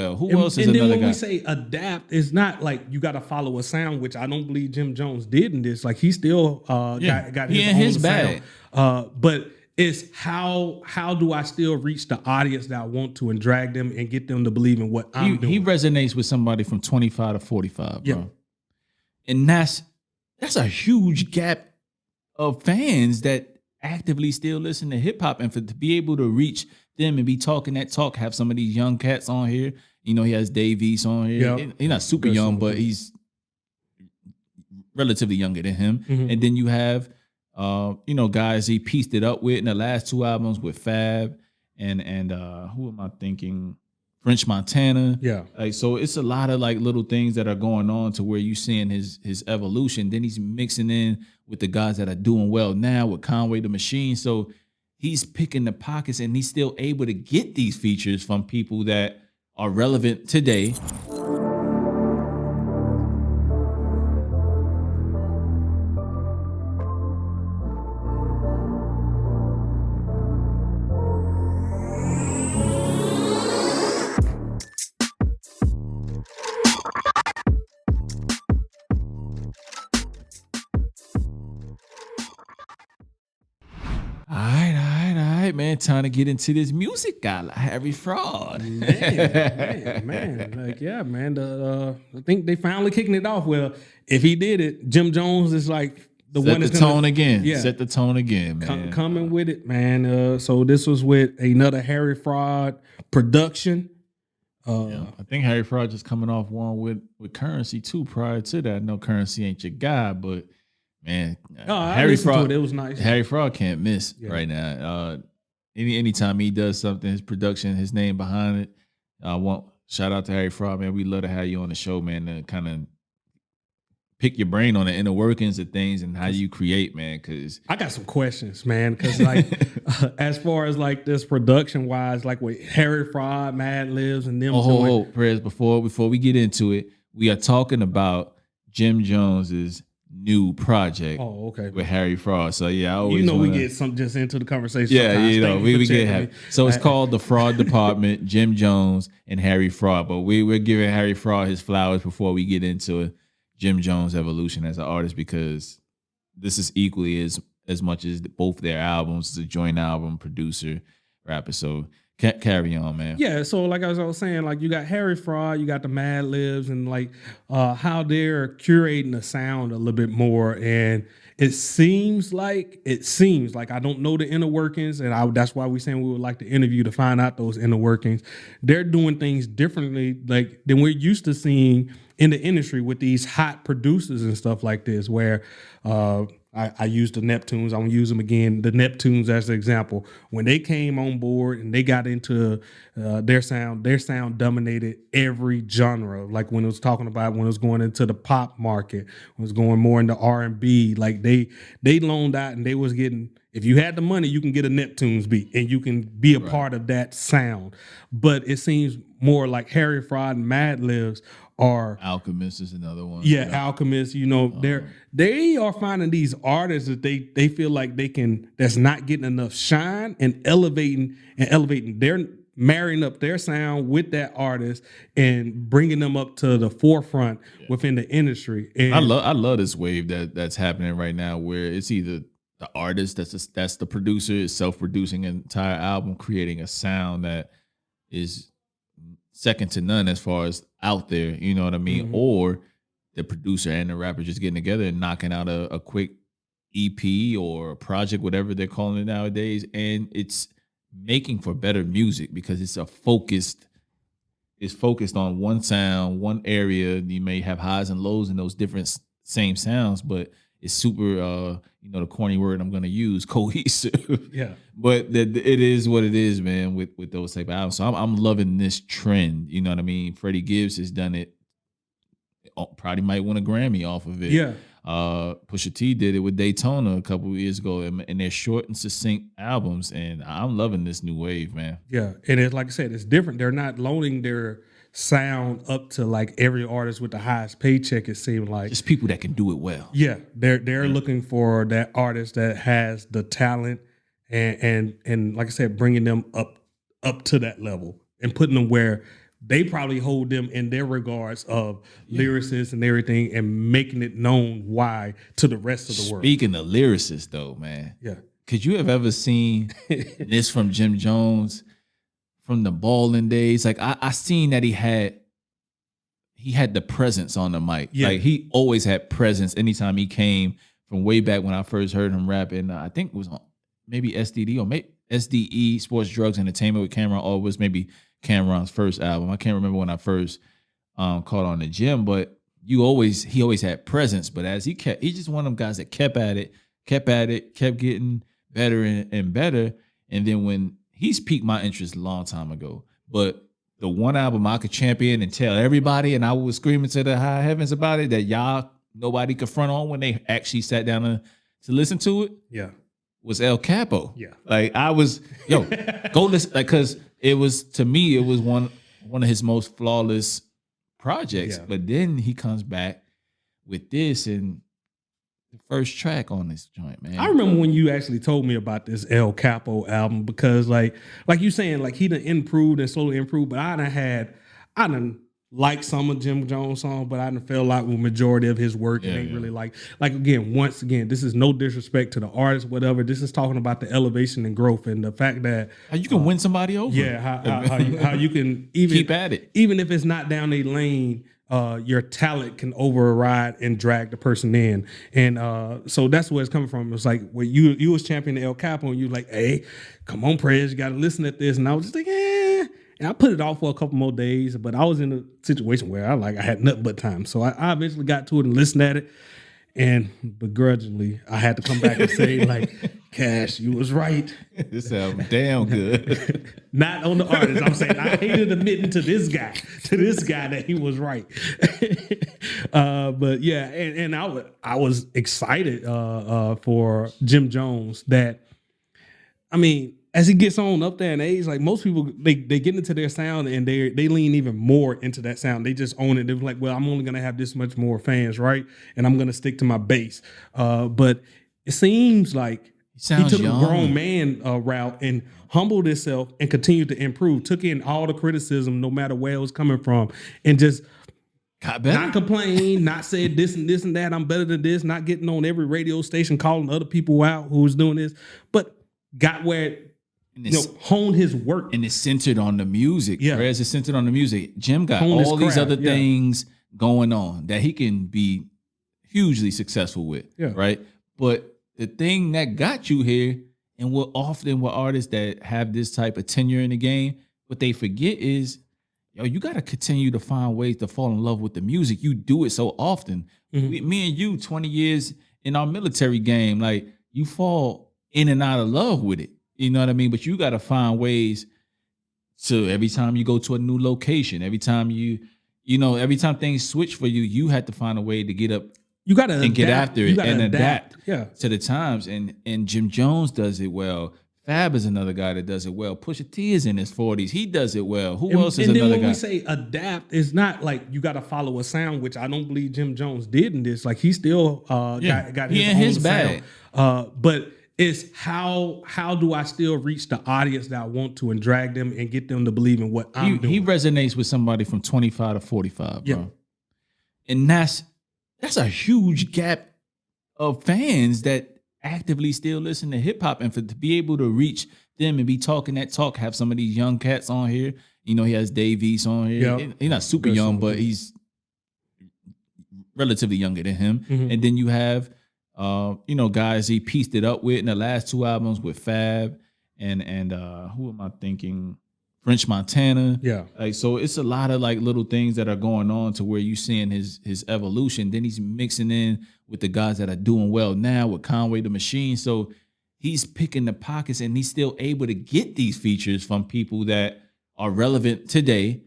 well. Who else is and another then when guy? we say adapt, it's not like you got to follow a sound, which I don't believe Jim Jones did in this. Like he still got he his in own his bag. sound. But it's how do I still reach the audience that I want to and drag them and get them to believe in what I'm doing? He resonates with somebody from 25 to 45, bro. Yeah. And that's a huge gap of fans that actively still listen to hip hop, and to be able to reach them and be talking that talk, have some of these young cats on here. You know, he has Dave East on here. Yep. He's not super young, but he's relatively younger than him. Mhm. And then you have, guys he pieced it up with in the last 2 albums with Fab and who am I thinking? French Montana. Yeah. Like, so it's a lot of like little things that are going on to where you seeing his evolution. Then he's mixing in with the guys that are doing well now with Conway the Machine. So he's picking the pockets and he's still able to get these features from people that are relevant today. All right, man. Time to get into this music guy, like Harry Fraud. Man. Like, yeah, man. I think they finally kicking it off. Well, if he did it, Jim Jones is like the Set one the that's tone again. Yeah. Set the tone again, man. Coming with it, man. So this was with another Harry Fraud production. I think Harry Fraud just coming off one with Currency too. Prior to that, I know Currency ain't your guy, but man, Harry Fraud, it was nice. Harry Fraud can't miss right now. Anytime he does something, his production, his name behind it. Shout out to Harry Fraud, man. We love to have you on the show, man. To kind of pick your brain on the inner workings of things and how you create, man. Because I got some questions, man. Because like, as far as like this production wise, like with Harry Fraud, Mad Libs, and them. Perez, before we get into it, we are talking about Jim Jones's new project. Oh, okay. With Harry Fraud. So yeah, I always we get some just into the conversation. Yeah, sometimes. we get happy. So it's called The Fraud Department, Jim Jones and Harry Fraud. But we're giving Harry Fraud his flowers before we get into Jim Jones' evolution as an artist, because this is equally as much as both their albums. It's a joint album, producer, rapper. So carry on, man. Yeah, so like I was saying, like you got Harry Fraud, you got the Mad Libs, and like how they're curating the sound a little bit more. And it seems like I don't know the inner workings, and that's why we're saying we would like to interview to find out those inner workings. They're doing things differently, like than we're used to seeing in the industry with these hot producers and stuff like this, where I use the Neptunes. I'm gonna use them again. The Neptunes as an example. When they came on board and they got into their sound dominated every genre. Like when it was talking about when it was going into the pop market, when it was going more into R&B. Like they loaned out and they was getting. If you had the money, you can get a Neptunes beat and you can be a part of that sound. But it seems more like Harry Fraud and Mad Libs are Alchemist is another one. Yeah, Alchemist. You know, they are finding these artists that they feel like that's not getting enough shine and elevating. They're marrying up their sound with that artist and bringing them up to the forefront within the industry. And I love this wave that's happening right now, where it's either the artist that's the producer is self-producing an entire album, creating a sound that is second to none as far as out there, you know what I mean? Mm-hmm. Or the producer and the rapper just getting together and knocking out a quick EP or a project, whatever they're calling it nowadays, and it's making for better music because it's focused on one sound, one area. You may have highs and lows in those different same sounds, but it's super the corny word I'm gonna use, cohesive. Yeah. But it is what it is, man, with those type of albums. So I'm loving this trend. You know what I mean? Freddie Gibbs has done it. Probably might win a Grammy off of it. Yeah. Pusha T did it with Daytona a couple of years ago, and they're short and succinct albums, and I'm loving this new wave, man. Yeah, and it's like I said, it's different. They're not loaning their sound up to like every artist with the highest paycheck. It seemed like just people that can do it well. Yeah, they're looking for that artist that has the talent, and like I said, bringing them up to that level and putting them where they probably hold them in their regards of lyricists and everything, and making it known why to the rest of the world. Speaking of lyricists, though, man, Yeah. could you have ever seen this from Jim Jones from the balling days? Like I seen that he had the presence on the mic. Yeah. Like he always had presence anytime he came, from way back when I first heard him rap. And I think it was on maybe SDD or maybe SDE, Sports, Drugs, Entertainment with Cameron, or it was maybe Cameron's first album. I can't remember when I first caught on the Jim, but he always had presence. But as he's just one of them guys that kept at it, kept getting better and better. And then when he's piqued my interest a long time ago, but the one album I could champion and tell everybody, and I was screaming to the high heavens about it, that nobody could front on when they actually sat down to listen to it. Yeah. Was El Capo. Yeah. Like I was, go listen, like, cause it was, to me, it was one of his most flawless projects. Yeah. But then he comes back with this, and the first track on this joint, man. I remember when you actually told me about this El Capo album, because like you saying, like he done improved and slowly improved, but I done liked some of Jim Jones' songs, but I done fell out with majority of his work and ain't really like again, once again, this is no disrespect to the artist, whatever. This is talking about the elevation and growth and the fact that how you can win somebody over. Yeah, how you can even keep at it. Even if it's not down a lane, your talent can override and drag the person in. And so that's where it's coming from. It's like where you was championing El Capo and you like, hey, come on, Prez, you gotta listen to this. And I was just like, and I put it off for a couple more days, but I was in a situation where I had nothing but time. So I eventually got to it and listened at it. And begrudgingly, I had to come back and say, like, Cash, you was right. This album damn good. Not on the artist. I'm saying I hated admitting to this guy that he was right. But yeah, and I was excited for Jim Jones. That, I mean, as he gets on up there in age, like most people, they get into their sound and they lean even more into that sound. They just own it. They're like, well, I'm only gonna have this much more fans, right? And I'm gonna stick to my base. But it seems like he took young. a grown man route and humbled himself and continued to improve. Took in all the criticism, no matter where it was coming from, and just not complain, not say this and this and that. I'm better than this. Not getting on every radio station calling other people out who was doing this, but got where. Hone his work. And it's centered on the music. Yeah. Whereas it's centered on the music. Jim got Hone his all these craft, other things going on that he can be hugely successful with. Yeah. Right. But the thing that got you here, and what often with artists that have this type of tenure in the game, what they forget is, you got to continue to find ways to fall in love with the music. You do it so often. Mm-hmm. Me and you, 20 years in our military game, like you fall in and out of love with it. You know what I mean? But you got to find ways to, every time you go to a new location, every time every time things switch for you, you have to find a way to get up. You got to and get after it and adapt to the times. And Jim Jones does it well. Fab is another guy that does it well. Pusha T is in his 40s. He does it well. Who else is another guy? And then when we say adapt, it's not like you got to follow a sound, which I don't believe Jim Jones did in this. Like he still got his own bag. But it's how do I still reach the audience that I want to and drag them and get them to believe in what I'm doing? He resonates with somebody from 25 to 45, bro. And that's a huge gap of fans that actively still listen to hip hop, and to be able to reach them and be talking that talk, have some of these young cats on here. He has Dave East on here. Yep. He's not super young, but he's relatively younger than him. Mm-hmm. And then you have guys he pieced it up with in the last two albums with Fab and who am I thinking? French Montana. Yeah. Like, so it's a lot of like little things that are going on to where you seeing his evolution. Then he's mixing in with the guys that are doing well now with Conway the Machine. So he's picking the pockets and he's still able to get these features from people that are relevant today,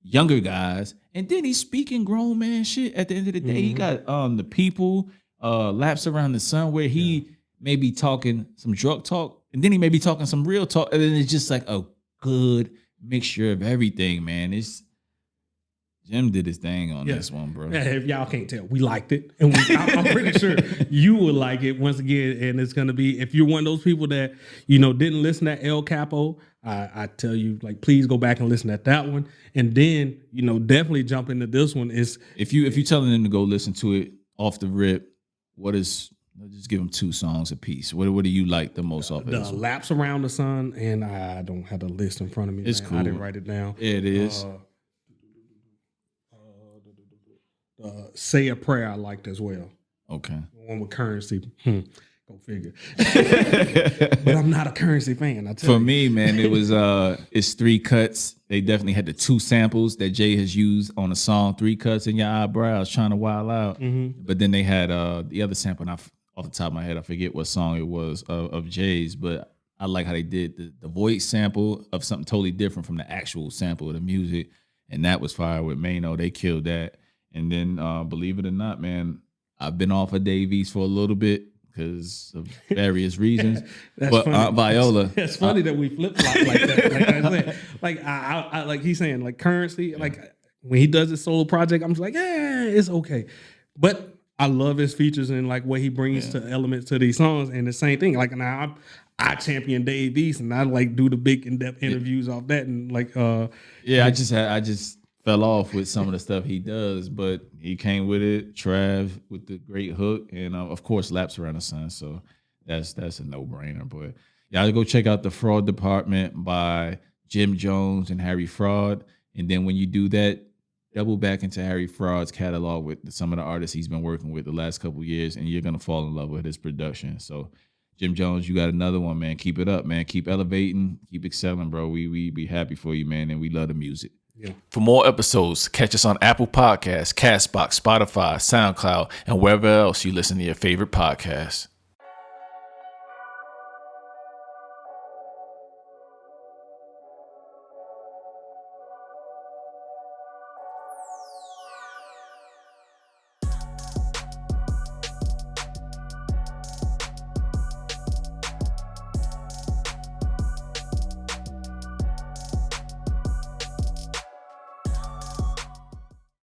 younger guys. And then he's speaking grown man shit at the end of the day. He got the People, Laps Around the Sun, where he may be talking some drug talk, and then he may be talking some real talk, and then it's just like a good mixture of everything, man. Jim did his thing on this one, bro. Yeah, if y'all can't tell, we liked it, and I'm pretty sure you will like it once again. And it's gonna be, if you're one of those people that didn't listen to El Capo, I tell you, like, please go back and listen at that one, and then definitely jump into this one. Is if you telling them to go listen to it off the rip, just give them 2 songs a piece. What do you like the most off of the this one? Laps Around the Sun, and I don't have the list in front of me. It's man. cool. I didn't write it down. It is. Say a Prayer I liked as well. Okay. One with Currency. Go figure. But I'm not a Currency fan. I tell For you. me, man, it was it's 3 cuts. They definitely had the 2 samples that Jay has used on the song 3 Cuts in Your Eyebrows, Trying to Wild Out. But then they had the other sample, and off the top of my head, I forget what song it was of Jay's, but I like how they did the voice sample of something totally different from the actual sample of the music. And that was fire with Mano. They killed that. And then believe it or not, man, I've been off of Davies for a little bit because of various reasons. But funny. Aunt Viola. It's funny that we flip flop like that. Like I said, like I like he's saying, like Currency, like when he does his solo project, I'm just like, yeah, it's okay. But I love his features and like what he brings to elements to these songs. And the same thing, like now I champion Dave East and I like do the big in-depth interviews off that and like I just fell off with some of the stuff he does, but he came with it. Trav with the great hook, and of course Laps Around the Sun. So that's a no-brainer. But y'all go check out The Fraud Department by Jim Jones and Harry Fraud. And then when you do that, double back into Harry Fraud's catalog with some of the artists he's been working with the last couple of years, and you're gonna fall in love with his production. So Jim Jones, you got another one, man. Keep it up, man. Keep elevating, keep excelling, bro. We be happy for you, man, and we love the music. Yeah. For more episodes, catch us on Apple Podcasts, Castbox, Spotify, SoundCloud, and wherever else you listen to your favorite podcasts.